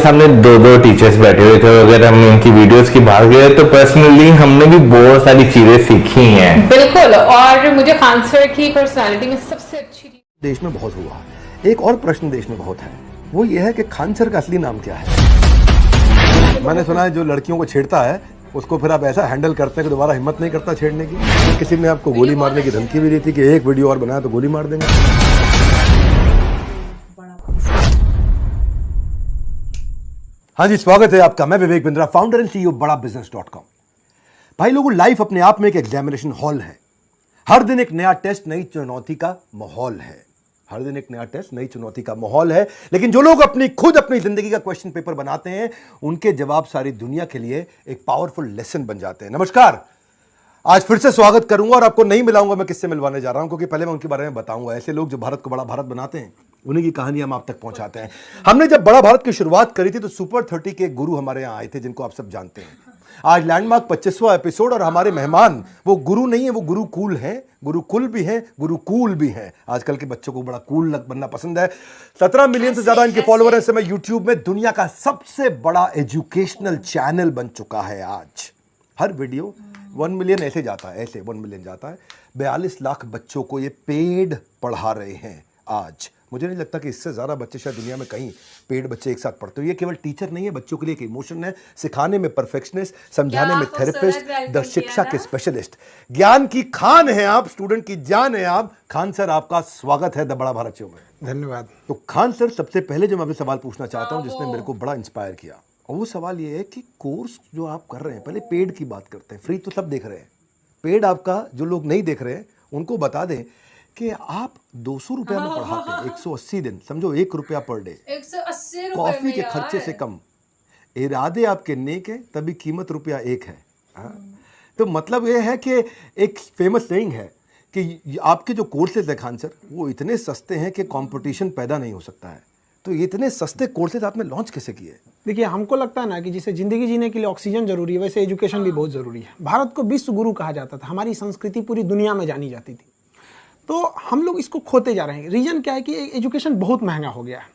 सामने दो दो टीचर्स बैठे हुए थे, अगर हम उनकी वीडियोस की बात करें तो पर्सनली हमने भी बहुत सारी चीजें सीखी हैं। बिल्कुल, और मुझे खान सर की पर्सनालिटी में सबसे अच्छी देश में बहुत हुआ। एक और प्रश्न देश में बहुत है, वो ये है कि खान सर का असली नाम क्या है। मैंने सुना है जो लड़कियों को छेड़ता है उसको फिर आप ऐसा हैंडल करते हैं कि दोबारा हिम्मत नहीं करता छेड़ने की। किसी ने आपको गोली मारने की धमकी भी दी थी कि एक वीडियो और बनाया तो गोली मार देंगे। हाँ जी, स्वागत है आपका। मैं Vivek Bindra, founder and CEO बड़ाबिजनेस.com। भाई लोगों, लाइफ अपने आप में एक एग्जामिनेशन हॉल है। हर दिन एक नया टेस्ट, नई चुनौती का माहौल है। हर दिन एक नया टेस्ट, नई चुनौती का माहौल है। लेकिन जो लोग अपनी जिंदगी का क्वेश्चन पेपर बनाते हैं, उनके जवाब सारी दुनिया के लिए एक पावरफुल लेसन बन जाते हैं। नमस्कार, आज फिर से स्वागत करूंगा और आपको नहीं मिलाऊंगा मैं किससे मिलवाने जा रहा हूं, क्योंकि पहले मैं उनके बारे में बताऊंगा। ऐसे लोग जो भारत को बड़ा भारत बनाते हैं, उन्हीं की कहानी हम आप तक पहुंचाते हैं। हमने जब बड़ा भारत की शुरुआत करी थी तो सुपर 30 के गुरु हमारे यहाँ आए थे, जिनको आप सब जानते हैं। आज लैंडमार्क 25वां एपिसोड और हमारे मेहमान वो गुरु नहीं है, वो गुरुकुल है। गुरुकुल भी है, गुरुकुल भी है। आजकल के बच्चों को बड़ा कूल बनना पसंद है। 17 मिलियन से ज्यादा इनके फॉलोअर हैं। इस समय यूट्यूब में दुनिया का सबसे बड़ा एजुकेशनल चैनल बन चुका है। आज हर वीडियो 1 मिलियन ऐसे जाता है, ऐसे 1 मिलियन जाता है। 42 लाख बच्चों को ये पेड पढ़ा रहे हैं आज। मुझे नहीं लगता कि इससे ज़्यादा बच्चे शायद दुनिया में कहीं पेड बच्चे एक साथ पढ़ते हो। ये केवल टीचर नहीं है, बच्चों के लिए एक इमोशन है। सिखाने में परफेक्शनिस्ट, समझाने में थेरेपिस्ट, द शिक्षा के स्पेशलिस्ट। ज्ञान की खान है आप, स्टूडेंट की जान है आप। खान सर, आपका स्वागत है द बड़ा भारत शो में। धन्यवाद। तो खान सर, सबसे पहले जो मैं आपसे सवाल पूछना चाहता हूँ, जिसने मेरे को बड़ा इंस्पायर किया, और वो सवाल ये है कि कोर्स जो आप कर रहे हैं, पहले पेड की बात करते हैं। फ्री तो सब देख रहे हैं, पेड आपका जो लोग नहीं देख रहे हैं उनको बता दें कि आप 200 रुपया में पढ़ाते हैं, 180 दिन, समझो 1 रुपया पर डे, 180 कॉफी के खर्चे से कम। इरादे आपके नेक है, तभी कीमत रुपया 1 है। तो मतलब ये है कि एक फेमस सेइंग है कि आपके जो कोर्सेज है खान सर, वो इतने सस्ते हैं कि कंपटीशन पैदा नहीं हो सकता है। तो इतने सस्ते कोर्सेज आपने लॉन्च कैसे किए? देखिए, हमको लगता है ना कि जिसे जिंदगी जीने के लिए ऑक्सीजन जरूरी है, वैसे एजुकेशन भी बहुत जरूरी है। भारत को विश्व गुरु कहा जाता था, हमारी संस्कृति पूरी दुनिया में जानी जाती थी। तो हम लोग इसको खोते जा रहे हैं। रीजन क्या है कि एजुकेशन बहुत महंगा हो गया है।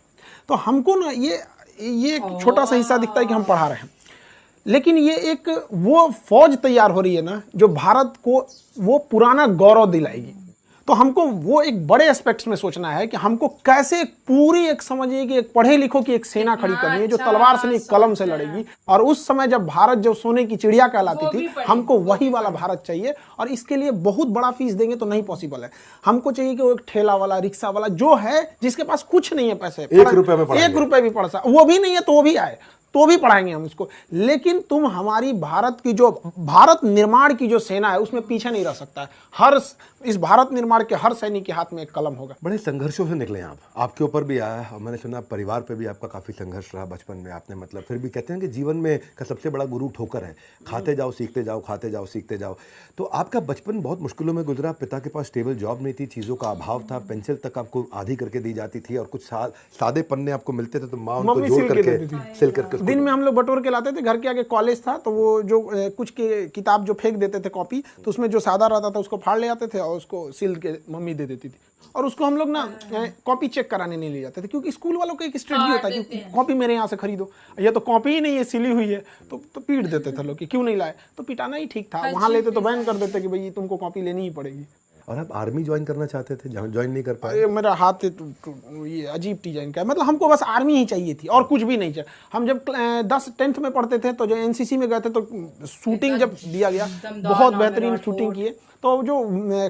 तो हमको ना ये एक छोटा सा हिस्सा दिखता है कि हम पढ़ा रहे हैं, लेकिन ये एक वो फौज तैयार हो रही है ना, जो भारत को वो पुराना गौरव दिलाएगी। तो हमको वो एक बड़े एस्पेक्ट्स में सोचना है कि हमको कैसे पूरी एक समझिए कि एक पढ़े लिखों की एक सेना खड़ी करनी है, जो तलवार से नहीं कलम से लड़ेगी। और उस समय जब भारत जो सोने की चिड़िया कहलाती थी, हमको वही वाला भारत चाहिए। और इसके लिए बहुत बड़ा फीस देंगे तो नहीं पॉसिबल है। हमको चाहिए कि वो एक ठेला वाला, रिक्शा वाला जो है, जिसके पास कुछ नहीं है पैसे, 1 रुपये में 1 रुपये भी पढ़ सकता, वो भी नहीं है तो वो भी आए, तो भी पढ़ाएंगे हम उसको। लेकिन तुम हमारी भारत की जो भारत निर्माण की जो सेना है, उसमें पीछे नहीं रह सकता है। इस भारत निर्माण के हर सैनिक के हाथ में एक कलम होगा। बड़े संघर्षों से निकले आप, आपके ऊपर भी आया है और मैंने सुना परिवार पे भी आपका काफ़ी संघर्ष रहा बचपन में। आपने मतलब फिर भी कहते हैं कि जीवन में का सबसे बड़ा गुरु ठोकर है। खाते जाओ सीखते जाओ, खाते जाओ सीखते जाओ। तो आपका बचपन बहुत मुश्किलों में गुजरा। पिता के पास स्टेबल जॉब नहीं थी, चीज़ों का अभाव था, पेंसिल तक आपको आधी करके दी जाती थी और कुछ सादे पन्ने आपको मिलते थे तो माँ उनको जोड़ करके सिल करके दिन में हम लोग बटोर के लाते थे। घर के आगे कॉलेज था, तो वो जो कुछ के किताब जो फेंक देते थे कॉपी, तो उसमें जो सादा रहता था उसको फाड़ ले आते थे और उसको सिल के मम्मी दे देती थी। और उसको हम लोग ना कॉपी चेक कराने नहीं ले जाते थे, क्योंकि स्कूल वालों का एक स्ट्रेटजी होता है कि कॉपी मेरे यहाँ से खरीदो, ये तो कॉपी ही नहीं है, सिली हुई है। तो पीट देते थे लोग कि क्यों नहीं लाए। तो पिटाना ही ठीक था। वहाँ लेते तो बैन कर देते कि भाई तुमको कॉपी लेनी ही पड़ेगी। और आप आर्मी ज्वाइन करना चाहते थे, ज्वाइन नहीं कर पाए? ये मेरा हाथ ये अजीब डिजाइन का, मतलब हमको बस आर्मी ही चाहिए थी और कुछ भी नहीं चाहिए। हम जब 10th में पढ़ते थे तो जो एनसीसी में गए थे, तो शूटिंग जब दिया गया, बहुत बेहतरीन शूटिंग किए। तो जो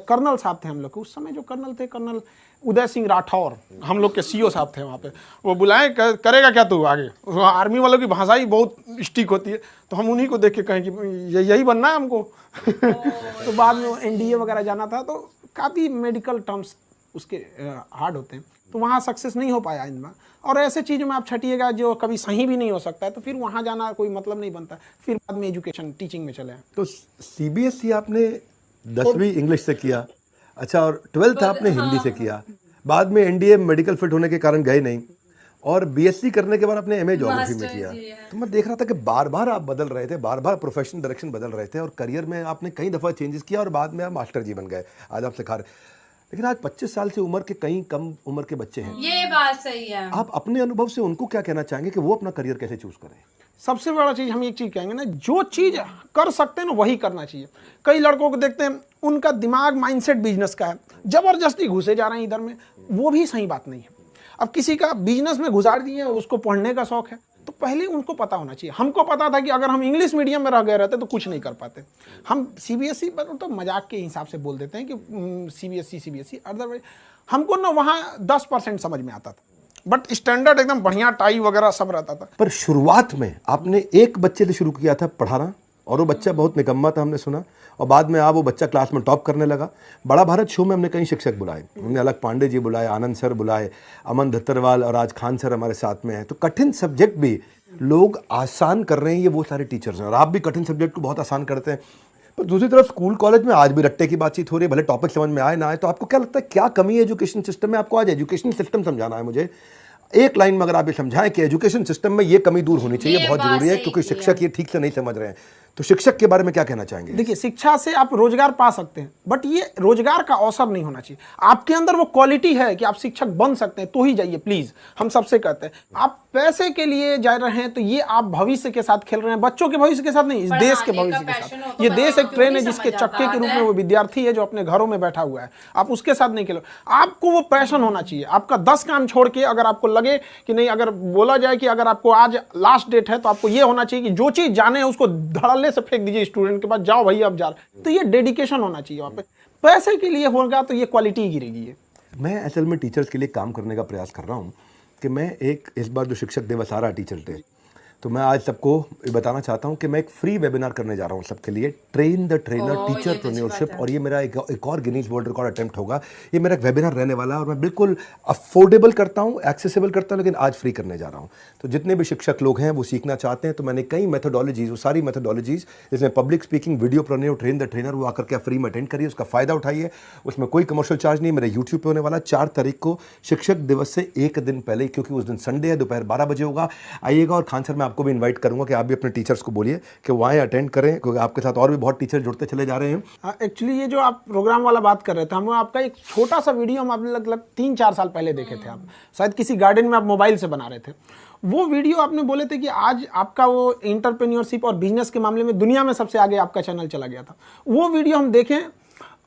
कर्नल साहब थे हम लोग के, उस समय जो कर्नल थे, कर्नल उदय सिंह राठौर, हम लोग के सीओ साहब थे वहाँ पे। वो बुलाए, करेगा क्या तू आगे? आर्मी वालों की भाषा ही बहुत स्टिक होती है, तो हम उन्हीं को देख के कहें कि यही बनना है हमको। तो बाद में एनडीए वगैरह जाना था, तो काफ़ी मेडिकल टर्म्स उसके हार्ड होते हैं, तो वहाँ सक्सेस नहीं हो पाया इनमें। और ऐसे चीज़ों में आप छटिएगा जो कभी सही भी नहीं हो सकता है, तो फिर वहाँ जाना कोई मतलब नहीं बनता। फिर बाद में एजुकेशन टीचिंग में चले। तो सीबीएसई आपने 10वीं इंग्लिश से किया, अच्छा, और 12th आपने हिंदी से किया। बाद में एनडीए मेडिकल फिट होने के कारण गए नहीं, और बीएससी करने के बाद आपने एमए ज्योग्राफी में किया। तो मैं देख रहा था कि बार बार आप बदल रहे थे, बार बार प्रोफेशनल डायरेक्शन बदल रहे थे, और करियर में आपने कई दफ़ा चेंजेस किया और बाद में आप मास्टर जी बन गए। आज आप सिखा रहे। लेकिन आज 25 साल से उम्र के कई कम उम्र के बच्चे हैं, ये बात सही है। आप अपने अनुभव से उनको क्या कहना चाहेंगे कि वो अपना करियर कैसे चूज करें? सबसे बड़ा चीज़ हम एक चीज़ कहेंगे ना, जो चीज़ कर सकते हैं ना वही करना चाहिए। कई लड़कों को देखते हैं उनका दिमाग माइंडसेट बिजनेस का है, जबरदस्ती घुसे जा रहे हैं इधर में, वो भी सही बात नहीं है। अब किसी का बिजनेस में घुसार दिए, उसको पढ़ने का शौक है, तो पहले उनको पता होना चाहिए। हमको पता था कि अगर हम इंग्लिश मीडियम में रह गए रहते तो कुछ नहीं कर पाते। हम सीबीएसई पर तो मजाक के हिसाब से बोल देते हैं कि सीबीएसई अदरवाइज हमको ना वहाँ 10% समझ में आता था, बट स्टैंडर्ड एकदम बढ़िया टाई वगैरह सब रहता था। पर शुरुआत में आपने एक बच्चे से शुरू किया था पढ़ाना, और वो बच्चा बहुत निकम्मा था हमने सुना, और बाद में आप वो बच्चा क्लास में टॉप करने लगा। बड़ा भारत शो में हमने कई शिक्षक बुलाए, हमने अलग पांडे जी बुलाए, आनंद सर बुलाए, अमन धत्तरवाल और आज खान सर हमारे साथ में हैं। तो कठिन सब्जेक्ट भी लोग आसान कर रहे हैं, ये वो सारे टीचर्स हैं, और आप भी कठिन सब्जेक्ट को बहुत आसान करते हैं। पर दूसरी तरफ स्कूल कॉलेज में आज भी रट्टे की बातचीत हो रही है, भले टॉपिक समझ में आए ना आए। तो आपको क्या लगता है क्या कमी है एजुकेशन सिस्टम में? आपको आज एजुकेशन सिस्टम समझाना है मुझे, एक लाइन में अगर आप ये समझाएं कि एजुकेशन सिस्टम में ये कमी दूर होनी चाहिए, बहुत जरूरी है, क्योंकि शिक्षक ये ठीक से नहीं समझ रहे हैं। तो शिक्षक के बारे में क्या कहना चाहेंगे? देखिए, शिक्षा से आप रोजगार पा सकते हैं, बट ये रोजगार का अवसर नहीं होना चाहिए। आपके अंदर वो क्वालिटी है कि आप शिक्षक बन सकते हैं तो ही जाइए, प्लीज। हम सबसे कहते हैं, आप पैसे के लिए जा रहे हैं तो ये आप भविष्य के साथ खेल रहे हैं, बच्चों के भविष्य के साथ नहीं, इस देश के भविष्य के साथ। ये देश एक ट्रेन है जिसके चक्के के रूप में वो विद्यार्थी है जो अपने घरों में बैठा हुआ है, आप उसके साथ नहीं खेलो। आपको वो पैशन होना चाहिए। आपका 10 काम छोड़ के अगर आपको लगे कि नहीं, अगर बोला जाए कि अगर आपको आज लास्ट डेट है तो आपको ये होना चाहिए कि जो चीज जाने है उसको धड़ल्ले से फेंक दीजिए स्टूडेंट के पास, जाओ भाई अब जा रहे। तो ये डेडिकेशन होना चाहिए वहाँ पे। पैसे के लिए होगा तो ये क्वालिटी गिरेगी। मैं असल में टीचर्स के लिए काम करने का प्रयास कर रहा हूँ कि मैं इस बार जो शिक्षक दिवस आ रहा है टीचर डे, तो मैं आज सबको बताना चाहता हूं कि मैं एक फ्री वेबिनार करने जा रहा हूं सबके लिए, ट्रेन द ट्रेनर टीचर प्रेन्योरशिप। और ये मेरा एक और गिनीज वर्ल्ड रिकॉर्ड अटेम्प्ट होगा। ये मेरा एक वेबिनार रहने वाला है और मैं बिल्कुल अफोर्डेबल करता हूं, एक्सेसिबल करता हूं, लेकिन आज फ्री करने जा रहा हूं। तो जितने भी शिक्षक लोग हैं वो सीखना चाहते हैं, तो मैंने कई मेथोडोलॉजीज, वो सारी मेथोडोलॉजीज जिसमें public speaking, videopreneur, train the trainer, वो आकर के आप फ्री में अटेंड करिए, उसका फायदा उठाइए। उसमें कोई कमर्शियल चार्ज नहीं, मेरे यूट्यूब पे होने वाला 4 तारीख को शिक्षक दिवस से एक दिन पहले, क्योंकि उस दिन संडे है, दोपहर 12 बजे होगा। आइएगा और खान सर मैं आपको भी इन्वाइट करूंगा कि आप भी अपने टीचर्स को बोलिए कि वो आए, अटेंड करें, क्योंकि आपके साथ और भी बहुत टीचर जुड़ते चले जा रहे हैं। एक्चुअली ये जो आप प्रोग्राम वाला बात कर रहे थे, हम आपका एक छोटा सा वीडियो हम आपने लगभग 3-4 साल पहले देखे थे। आप शायद किसी गार्डन में आप मोबाइल से बना रहे थे। वो वीडियो आपने बोले थे कि आज आपका वो एंटरप्रेन्योरशिप और बिजनेस के मामले में दुनिया में सबसे आगे आपका चैनल चला गया था। वो वीडियो हम देखें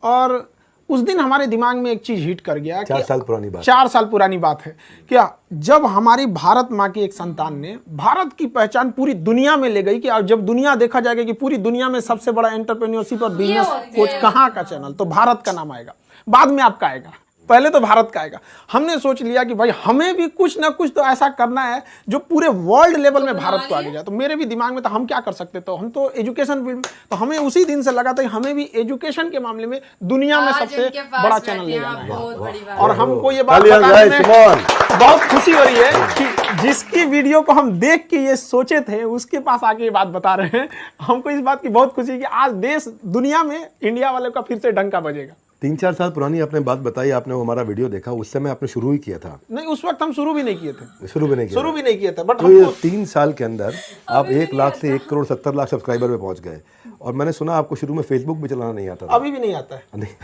और उस दिन हमारे दिमाग में एक चीज हिट कर गया। 4 साल पुरानी बात, 4 साल पुरानी बात है क्या, जब हमारी भारत माँ की एक संतान ने भारत की पहचान पूरी दुनिया में ले गई कि जब दुनिया देखा जाएगा कि पूरी दुनिया में सबसे बड़ा एंटरप्रेन्योरशिप और बिजनेस कोच कहाँ का चैनल, तो भारत का नाम आएगा, बाद में आपका आएगा, पहले तो भारत का आएगा। हमने सोच लिया कि भाई हमें भी कुछ ना कुछ तो ऐसा करना है जो पूरे वर्ल्ड लेवल में भारत को आगे जाए। तो मेरे भी दिमाग में था हम क्या कर सकते, तो हम तो एजुकेशन फील्ड, तो हमें उसी दिन से लगा था कि हमें भी एजुकेशन के मामले में दुनिया में सबसे बड़ा चैनल ले जाना है। और हमको ये बात बताने में बहुत खुशी हो रही है कि जिसकी वीडियो को हम देख के ये सोचे थे उसके पास आके ये बात बता रहे हैं। हमको इस बात की बहुत खुशी है कि आज देश दुनिया में इंडिया वाले का फिर से डंका बजेगा। 3-4 साल पुरानी आपने बात बताई, आपने वो हमारा वीडियो देखा, उस समय आपने शुरू ही किया था? नहीं, उस वक्त हम शुरू भी नहीं किए थे। शुरू भी नहीं किए थे, बट तो ये 3 साल के अंदर आप 1 लाख से 1 करोड़ 70 लाख सब्सक्राइबर पे पहुंच गए। और मैंने सुना आपको शुरू में फेसबुक भी चलाना नहीं आता था। अभी भी नहीं आता है। नहीं।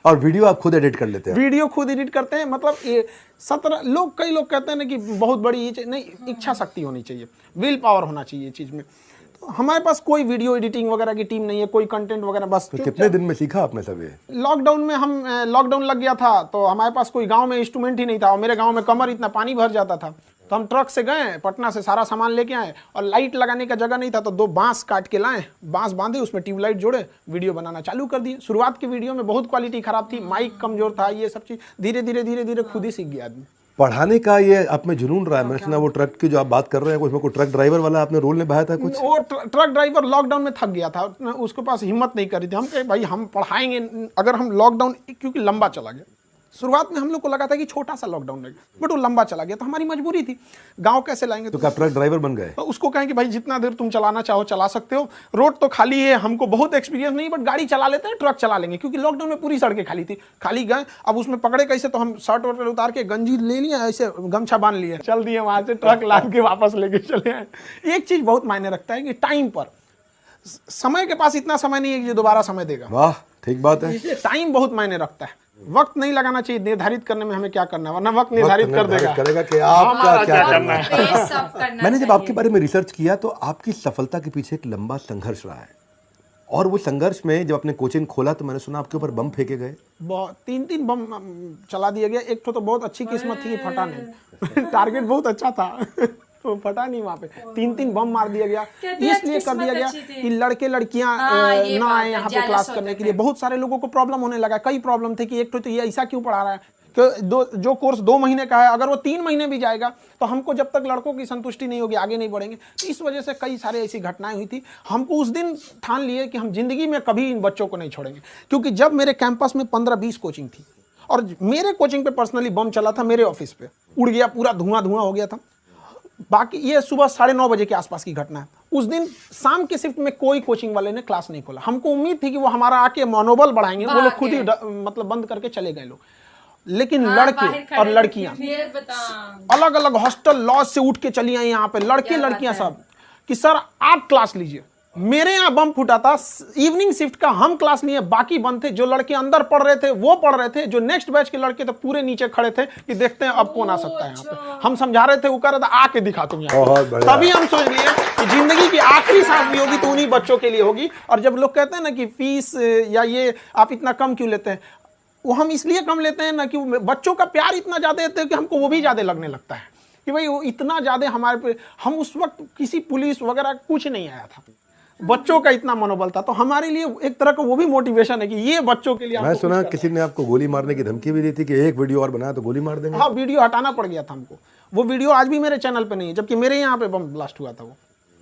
और वीडियो आप खुद एडिट कर लेते हैं? वीडियो खुद एडिट करते हैं। मतलब ये 17 लोग, कई लोग कहते हैं ना कि बहुत बड़ी ये नहीं, इच्छा शक्ति होनी चाहिए, विल पावर होना चाहिए ये चीज में। हमारे पास कोई वीडियो एडिटिंग वगैरह की टीम नहीं है, कोई कंटेंट वगैरह, बस। तो कितने दिन में सीखा आपने सब ये? लॉकडाउन में हम लॉकडाउन लग गया था तो हमारे पास कोई गांव में इंस्ट्रूमेंट ही नहीं था, और मेरे गांव में कमर इतना पानी भर जाता था, तो हम ट्रक से गए, पटना से सारा सामान लेके आए, और लाइट लगाने का जगह नहीं था तो 2 बांस काट के लाए, बांस बांधे, उसमें ट्यूबलाइट जोड़े, वीडियो बनाना चालू कर दिए। शुरुआत की वीडियो में बहुत क्वालिटी खराब थी, माइक कमजोर था, ये सब चीज़ धीरे धीरे खुद ही सीख गया आदमी। पढ़ाने का ये आप में जुनून रहा है। मैंने सुना वो ट्रक की जो आप बात कर रहे हैं, उसमें कोई ट्रक ड्राइवर वाला आपने रोल निभाया था कुछ? वो ट्रक ड्राइवर लॉकडाउन में थक गया था, उसके पास हिम्मत नहीं करी थी। हम कहे भाई हम पढ़ाएंगे, अगर हम लॉकडाउन, क्योंकि लंबा चला गया, शुरुआत में हम लोग को लगा था कि छोटा सा लॉकडाउन लगेगा, बट वो लंबा चला गया, तो हमारी मजबूरी थी, गांव कैसे लाएंगे। तो क्या ट्रक ड्राइवर बन गए? तो उसको कहें कि भाई जितना देर तुम चलाना चाहो चला सकते हो, रोड तो खाली है, हमको बहुत एक्सपीरियंस नहीं, बट गाड़ी चला लेते हैं, ट्रक चला लेंगे, क्योंकि लॉकडाउन में पूरी सड़कें खाली थी, खाली गए। अब उसमें पकड़े कैसे, तो हम शर्ट वर्ट उतार के गंजी ले लिया, ऐसे गमछा बांध लिया, चल दिए, वहां से ट्रक लाद के वापस लेके चले आए। एक चीज बहुत मायने रखता है कि टाइम पर, समय के पास इतना समय नहीं है कि जो दोबारा समय देगा। वाह, ठीक बात है। इसलिए टाइम बहुत मायने रखता है, वक्त नहीं लगाना चाहिए निर्धारित करने में हमें क्या करना है, वरना वक्त निर्धारित कर देगा कि आपका क्या करना है। ये सब करना मैंने जब चाहिए। आपके बारे में रिसर्च किया तो आपकी सफलता के पीछे एक लंबा संघर्ष रहा है, और वो संघर्ष में जब आपने कोचिंग खोला तो मैंने सुना आपके ऊपर बम फेंके गए। बहुत 3 बम चला दिया गया। एक तो बहुत अच्छी किस्मत थी कि फटा नहीं टारगेट बहुत अच्छा था तो फटा नहीं वहाँ पे। 3 बम मार दिया गया, इसलिए कर दिया गया कि लड़के लड़कियां ना आए यहाँ पे क्लास करने के लिए। बहुत सारे लोगों को प्रॉब्लम होने लगा, कई प्रॉब्लम थे कि एक तो ये ऐसा क्यों पढ़ा रहा है कि जो कोर्स 2 महीने का है अगर वो 3 महीने भी जाएगा तो हमको जब तक लड़कों की संतुष्टि नहीं होगी आगे नहीं बढ़ेंगे। तो इस वजह से कई सारे ऐसी घटनाएं हुई थी। हमको उस दिन ठान लिए कि हम जिंदगी में कभी इन बच्चों को नहीं छोड़ेंगे, क्योंकि जब मेरे कैंपस में 15-20 कोचिंग थी और मेरे कोचिंग पे पर्सनली बम चला था, मेरे ऑफिस पे उड़ गया, पूरा धुआं हो गया था। बाकी ये सुबह 9:30 बजे के आसपास की घटना है। उस दिन शाम के शिफ्ट में कोई कोचिंग वाले ने क्लास नहीं खोला। हमको उम्मीद थी कि वो हमारा आके मनोबल बढ़ाएंगे, वो लोग खुद ही मतलब बंद करके चले गए लोग। लेकिन लड़के और लड़कियां अलग अलग हॉस्टल लॉज से उठ के चली आई यहाँ पे, लड़के लड़कियां सब, कि सर आप क्लास लीजिए। मेरे यहाँ बम फूटा था, इवनिंग शिफ्ट का हम क्लास लिए, बाकी बंद थे। जो लड़के अंदर पढ़ रहे थे वो पढ़ रहे थे, जो नेक्स्ट बैच के लड़के थे पूरे नीचे खड़े थे कि देखते हैं अब कौन आ सकता है यहाँ पे। हम समझा रहे थे, वो कह रहा था आके दिखा तुम यहाँ। तभी हम सोच लिए कि जिंदगी की आखिरी सांस भी होगी तो उन्हीं बच्चों के लिए होगी। और जब लोग कहते हैं ना कि फीस या ये आप इतना कम क्यों लेते हैं, वो हम इसलिए कम लेते हैं ना कि बच्चों का प्यार इतना ज्यादा देते हैं कि हमको वो भी ज्यादा लगने लगता है कि भाई वो इतना ज्यादा हमारे पे। हम उस वक्त किसी पुलिस वगैरह कुछ नहीं आया था, बच्चों का इतना मनोबल था। तो हमारे लिए एक तरह का वो भी मोटिवेशन है कि ये बच्चों के लिए। मैं सुना किसी ने आपको गोली मारने की धमकी भी दी थी कि एक वीडियो और बनाया तो गोली मार देंगे। हाँ, वीडियो हटाना पड़ गया था हमको। वो वीडियो आज भी मेरे चैनल पे नहीं है, जबकि मेरे यहाँ पे बम ब्लास्ट हुआ था वो।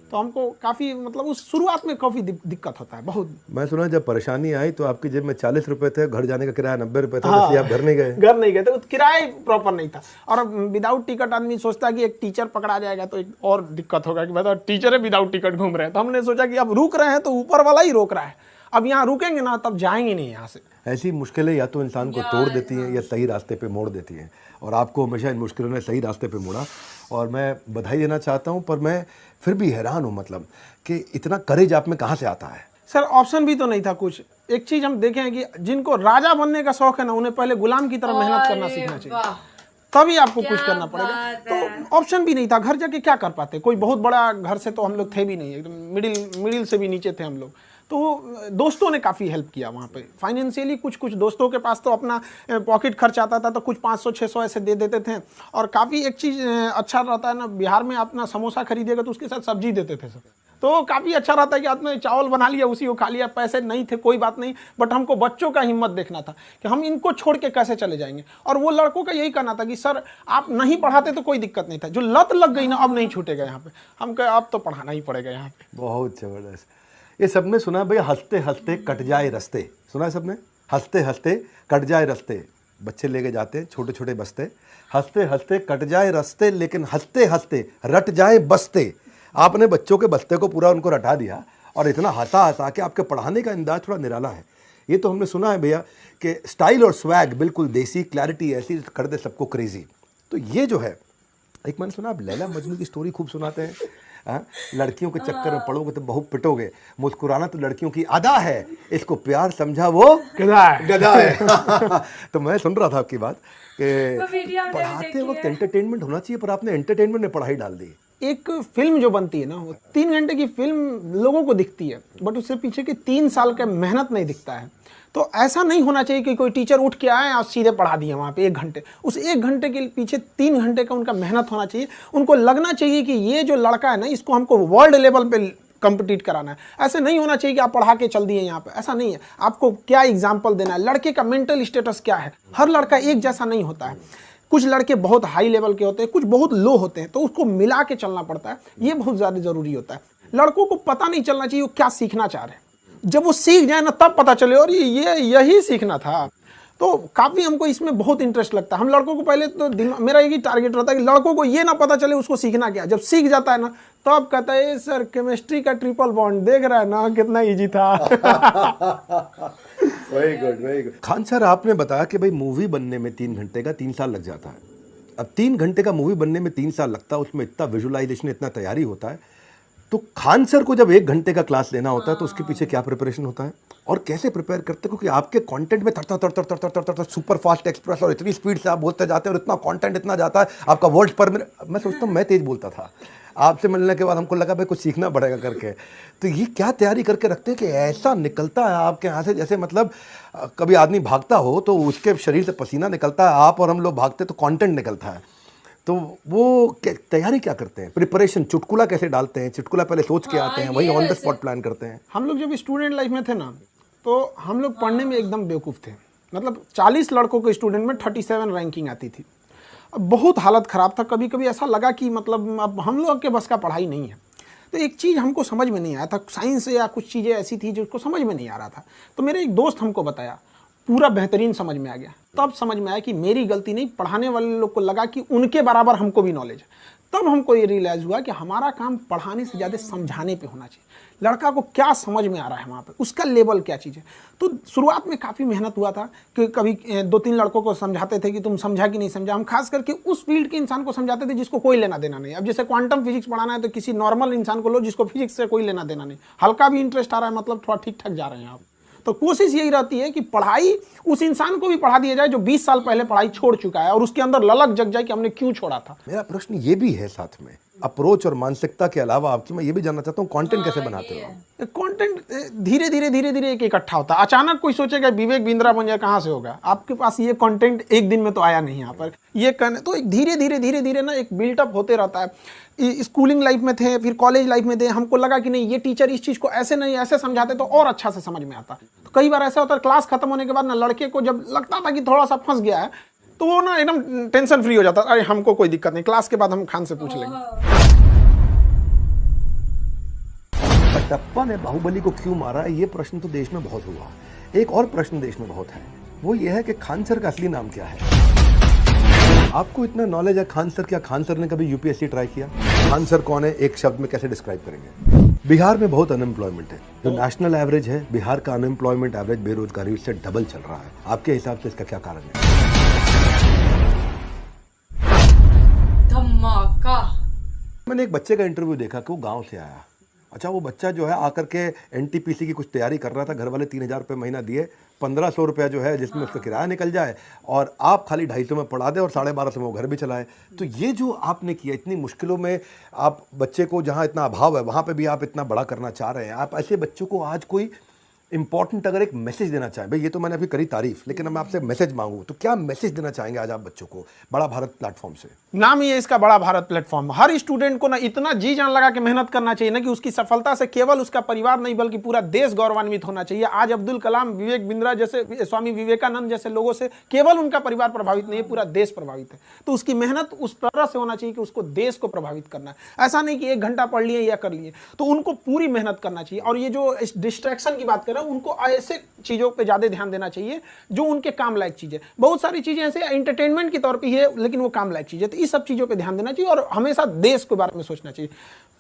तो हमको काफी मतलब उस शुरुआत में काफी दिक्कत होता है बहुत। मैं सुना जब परेशानी आई तो आपकी जेब में 40 रुपए थे, घर जाने का किराया 90 रुपए था, इसलिए आप घर नहीं गए। घर नहीं गए थे, किराया प्रॉपर नहीं था। और विदाउट टिकट आदमी सोचता है कि एक टीचर पकड़ा जाएगा तो एक और दिक्कत होगा कि बताओ टीचर है विदाउट टिकट घूम रहे हैं। तो हमने सोचा कि अब रुक रहे हैं तो ऊपर वाला ही रोक रहा है, अब यहाँ रुकेंगे ना तब जाएंगे नहीं यहाँ से। ऐसी मुश्किलें या तो इंसान को तोड़ देती हैं या सही रास्ते पे मोड़ देती हैं, और आपको हमेशा इन मुश्किलों ने सही रास्ते पे मोड़ा, और मैं बधाई देना चाहता हूं। पर मैं फिर भी हैरान हूं, मतलब कि इतना करेज आप में कहां से आता है? सर ऑप्शन भी तो नहीं था कुछ। एक चीज हम देखें कि जिनको राजा बनने का शौक है ना, उन्हें पहले गुलाम की तरह मेहनत करना सीखना चाहिए, तभी आपको कुछ करना पड़ेगा। तो ऑप्शन भी नहीं था, घर जाके क्या कर पाते। कोई बहुत बड़ा घर से तो हम लोग थे भी नहीं, एकदम मिडिल से भी नीचे थे हम लोग। तो दोस्तों ने काफ़ी हेल्प किया वहाँ पे फाइनेंशियली। कुछ दोस्तों के पास तो अपना पॉकेट खर्च आता था, तो कुछ 500-600 ऐसे दे देते थे। और काफ़ी एक चीज़ अच्छा रहता है ना, बिहार में अपना समोसा खरीदेगा तो उसके साथ सब्जी देते थे सब, तो काफ़ी अच्छा रहता है कि आपने चावल बना लिया उसी को खा लिया। पैसे नहीं थे कोई बात नहीं, बट हमको बच्चों का हिम्मत देखना था कि हम इनको छोड़ के कैसे चले जाएंगे। और वो लड़कों का यही कहना था कि सर आप नहीं पढ़ाते तो कोई दिक्कत नहीं था, जो लत लग गई ना अब नहीं छूटेगा यहाँ पे। हम कहे अब तो पढ़ाना ही पड़ेगा यहाँ पे। बहुत जबरदस्त। ये सबने सुना भैया, हंसते हंसते कट जाए रास्ते, सुना है सबने? हंसते हंसते कट जाए रास्ते, बच्चे लेके जाते छोटे छोटे बस्ते, हंसते हंसते कट जाए रास्ते लेकिन हंसते हंसते रट जाए बस्ते। आपने बच्चों के बस्ते को पूरा उनको रटा दिया, और इतना हंसा हंसा कि आपके पढ़ाने का अंदाज थोड़ा निराला है। ये तो हमने सुना है भैया कि स्टाइल और स्वैग बिल्कुल देसी, क्लैरिटी ऐसी कर दे सबको क्रेजी। तो ये जो है, एक मैंने सुना आप लैला मजनू की स्टोरी खूब सुनाते हैं। लड़कियों के चक्कर में पड़ोगे तो बहुत पिटोगे, मुस्कुराना तो लड़कियों की अदा है, इसको प्यार समझा वो गधा है। तो मैं सुन रहा था आपकी बात कि पढ़ाते वक्त एंटरटेनमेंट होना चाहिए, पर आपने एंटरटेनमेंट में पढ़ाई डाल दी। एक फिल्म जो बनती है ना, वो 3 घंटे की फिल्म लोगों को दिखती है, बट उससे पीछे की 3 साल का मेहनत नहीं दिखता है। तो ऐसा नहीं होना चाहिए कि कोई टीचर उठ के आए और सीधे पढ़ा दिए वहाँ पे 1 घंटे। उस 1 घंटे के पीछे 3 घंटे का उनका मेहनत होना चाहिए। उनको लगना चाहिए कि ये जो लड़का है ना, इसको हमको वर्ल्ड लेवल पे कम्पिटिट कराना है। ऐसे नहीं होना चाहिए कि आप पढ़ा के चल दिए यहाँ पे, ऐसा नहीं है। आपको क्या एग्जाम्पल देना है, लड़के का मेंटल स्टेटस क्या है। हर लड़का एक जैसा नहीं होता है, कुछ लड़के बहुत हाई लेवल के होते हैं, कुछ बहुत लो होते हैं, तो उसको मिला के चलना पड़ता है। ये बहुत ज़्यादा ज़रूरी होता है। लड़कों को पता नहीं चलना चाहिए वो क्या सीखना चाह रहे हैं, जब वो सीख जाए ना तब पता चले और ये यही सीखना था। तो काफ़ी हमको इसमें बहुत इंटरेस्ट लगता है। हम लड़कों को पहले तो मेरा एक ही टारगेट रहता है कि लड़कों को ये ना पता चले उसको सीखना क्या। जब सीख जाता है ना तो अब कहता है सर केमिस्ट्री का ट्रिपल बॉन्ड देख रहा है ना कितना इजी था। Very good, very good. Khan sir, आपने बताया कि भाई मूवी बनने में 3 घंटे का 3 साल लग जाता है। अब 3 घंटे का मूवी बनने में 3 साल लगता है, उसमें इतना विजुअलाइजेशन, इतना तैयारी होता है। तो खान सर को जब 1 घंटे का क्लास लेना होता है तो उसके पीछे क्या प्रिपरेशन होता है और कैसे प्रिपेयर करते हैं? क्योंकि आपके कंटेंट में तर सुपर फास्ट एक्सप्रेस और इतनी स्पीड से आप बोलते जाते हैं और इतना कंटेंट इतना जाता है, आपका वर्ड्स पर मिनट, मैं सोचता हूँ मैं तेज बोलता था, आपसे मिलने के बाद हमको लगा भाई कुछ सीखना पड़ेगा करके। तो ये क्या तैयारी करके रखते हैं कि ऐसा निकलता है आपके यहाँ से, जैसे मतलब कभी आदमी भागता हो तो उसके शरीर से पसीना निकलता है, आप और हम लोग भागते तो कंटेंट निकलता है। तो वो तैयारी क्या करते हैं, प्रिपरेशन, चुटकुला कैसे डालते हैं? चुटकुला पहले सोच के आते हैं, वही ऑन द स्पॉट प्लान करते हैं? हम लोग जब स्टूडेंट लाइफ में थे ना, तो हम लोग पढ़ने में एकदम बेवकूफ़ थे। मतलब 40 लड़कों के स्टूडेंट में 37 रैंकिंग आती थी। अब बहुत हालत ख़राब था, कभी कभी ऐसा लगा कि मतलब अब हम लोग के बस का पढ़ाई नहीं है। तो एक चीज़ हमको समझ में नहीं आया था, साइंस या कुछ चीज़ें ऐसी थी जो उसको समझ में नहीं आ रहा था। तो मेरे एक दोस्त हमको बताया, पूरा बेहतरीन समझ में आ गया। तब समझ में आया कि मेरी गलती नहीं, पढ़ाने वाले लोग को लगा कि उनके बराबर हमको भी नॉलेज है। तब हमको ये रियलाइज़ हुआ कि हमारा काम पढ़ाने से ज़्यादा समझाने पे होना चाहिए। लड़का को क्या समझ में आ रहा है वहाँ पे, उसका लेवल क्या चीज़ है। तो शुरुआत में काफ़ी मेहनत हुआ था कि कभी 2-3 लड़कों को समझाते थे कि तुम समझा कि नहीं समझा। हम खास करके उस फील्ड के इंसान को समझाते थे जिसको कोई लेना देना नहीं। अब जैसे क्वांटम फिजिक्स पढ़ाना है तो किसी नॉर्मल इंसान को लो जिसको फिजिक्स से कोई लेना देना नहीं, हल्का भी इंटरेस्ट आ रहा है, मतलब थोड़ा ठीक ठाक जा रहे हैं आप। तो कोशिश यही रहती है कि पढ़ाई उस इंसान को भी पढ़ा दिया जाए जो 20 साल पहले पढ़ाई छोड़ चुका है और उसके अंदर ललक जग जाए कि हमने क्यों छोड़ा था। मेरा प्रश्न ये भी है साथ में, अप्रोच और मानसिकता के अलावा आपकी मैं ये भी जानना चाहता हूँ, कंटेंट कैसे बनाते हो? कंटेंट धीरे धीरे एक इकट्ठा होता है। अचानक कोई सोचेगा विवेक बिंद्रा बन जाए, कहाँ से होगा? आपके पास ये कंटेंट एक दिन में तो आया नहीं यहाँ पर। ये तो एक धीरे धीरे ना एक बिल्टअप होते रहता है। स्कूलिंग लाइफ में थे, फिर कॉलेज लाइफ में थे, हमको लगा कि नहीं ये टीचर इस चीज़ को ऐसे नहीं ऐसे समझाते तो और अच्छा से समझ में आता। तो कई बार ऐसा होता है क्लास खत्म होने के बाद ना लड़के को जब लगता था कि थोड़ा सा फंस गया है तो वो ना एकदम टेंशन फ्री हो जाता, अरे हमको कोई दिक्कत नहीं, क्लास के बाद हम खान से पूछ लेंगे। कटप्पा ने बाहुबली को क्यों मारा, ये प्रश्न तो देश में बहुत हुआ। एक और प्रश्न देश में बहुत है, वो ये है कि खान सर का असली नाम क्या है? आपको इतना नॉलेज है खान सर, क्या खान सर ने कभी यूपीएससी ट्राई किया? खान सर कौन है, एक शब्द में कैसे डिस्क्राइब करेंगे? बिहार में बहुत अनएम्प्लॉयमेंट है, जो नेशनल एवरेज है बिहार का अनएम्प्लॉयमेंट एवरेज बेरोजगारी से डबल चल रहा है। आपके हिसाब से इसका क्या कारण है? धमाका। मैंने एक बच्चे का इंटरव्यू देखा कि वो गांव से आया। अच्छा, वो बच्चा जो है आकर के एनटीपीसी की कुछ तैयारी कर रहा था, घर वाले 3,000 रुपये महीना दिए, 1,500 रुपया जो है जिसमें उसका किराया निकल जाए और आप खाली 250 में पढ़ा दे और 1250 में वो घर भी चलाए। तो ये जो आपने किया, इतनी मुश्किलों में आप बच्चे को, जहाँ इतना अभाव है वहाँ पे भी आप इतना बड़ा करना चाह रहे हैं। आप ऐसे बच्चों को आज कोई इंपॉर्टेंट अगर एक मैसेज देना चाहें, भाई ये तो मैंने अभी करी तारीफ, लेकिन मैं आपसे मैसेज मांगूं तो क्या मैसेज देना चाहेंगे आज आप बच्चों को बड़ा भारत प्लेटफॉर्म से? नाम ही है इसका बड़ा भारत प्लेटफॉर्म। हर स्टूडेंट को ना इतना जी जान लगा के मेहनत करना चाहिए ना कि उसकी सफलता से केवल उसका परिवार नहीं बल्कि पूरा देश गौरवान्वित होना चाहिए। आज अब्दुल कलाम, विवेक बिंद्रा जैसे, स्वामी विवेकानंद जैसे लोगों से केवल उनका परिवार प्रभावित नहीं है, पूरा देश प्रभावित है। तो उसकी मेहनत उस तरह से होना चाहिए कि उसको देश को प्रभावित करना है। ऐसा नहीं कि 1 घंटा पढ़ लिए या कर लिए, तो उनको पूरी मेहनत करना चाहिए। और ये जो डिस्ट्रैक्शन की बात कर रहे हैं, उनको ऐसे चीजों पे ज्यादा ध्यान देना चाहिए जो उनके काम लायक चीजें। बहुत सारी चीजें ऐसे एंटरटेनमेंट के तौर पे है लेकिन वो काम लायक चीजें, तो इस सब चीजों पे ध्यान देना चाहिए और हमेशा देश के बारे में सोचना चाहिए।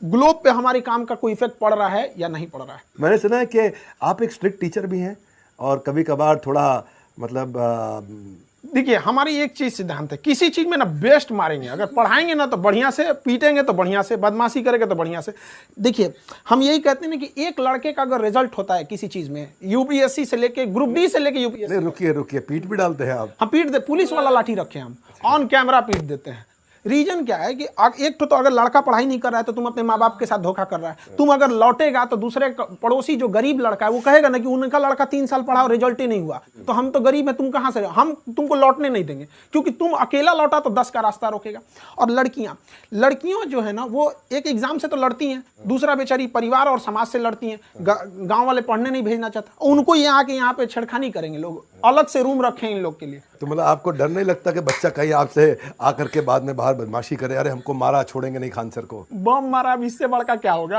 ग्लोब पे हमारे काम का कोई इफेक्ट पड़ रहा है या नहीं पड़ रहा है। मैंने सुना है कि आप एक स्ट्रिक्ट टीचर भी हैं और कभी कभार थोड़ा मतलब देखिए, हमारी एक चीज सिद्धांत है, किसी चीज में ना बेस्ट मारेंगे। अगर पढ़ाएंगे ना तो बढ़िया से, पीटेंगे तो बढ़िया से, बदमाशी करेंगे तो बढ़िया से। देखिए, हम यही कहते हैं ना कि एक लड़के का अगर रिजल्ट होता है किसी चीज में, यूपीएससी से लेके ग्रुप डी से लेके यूपीएससी। रुकिए, पीट भी डालते हैं आप? हम पीट दे, पुलिस वाला लाठी रखे हम, ऑन कैमरा पीट देते हैं। रीजन क्या है कि एक तो अगर लड़का पढ़ाई नहीं कर रहा है तो तुम अपने माँ बाप के साथ धोखा कर रहा है। तुम अगर लौटेगा तो दूसरे पड़ोसी जो गरीब लड़का है वो कहेगा ना कि उनका लड़का 3 साल पढ़ा और रिजल्ट ही नहीं हुआ, तो हम तो गरीब हैं, तुम कहाँ से, हम तुमको लौटने नहीं देंगे। क्योंकि तुम अकेला लौटा तो 10 का रास्ता रोकेगा। और लड़कियां जो है ना, वो एक एग्जाम से तो लड़ती हैं, दूसरा बेचारी परिवार और समाज से लड़ती हैं। गाँव वाले पढ़ने नहीं भेजना चाहता, उनको यहाँ आके यहाँ पे छेड़खानी करेंगे लोग, अलग से रूम रखें इन लोग के लिए। तो मतलब आपको डर नहीं लगता कि बच्चा कहीं आपसे आकर के बाद में बाहर बदमाशी करे, अरे हमको मारा, छोड़ेंगे नहीं खान सर को? बम मारा, अब इससे बड़का क्या होगा?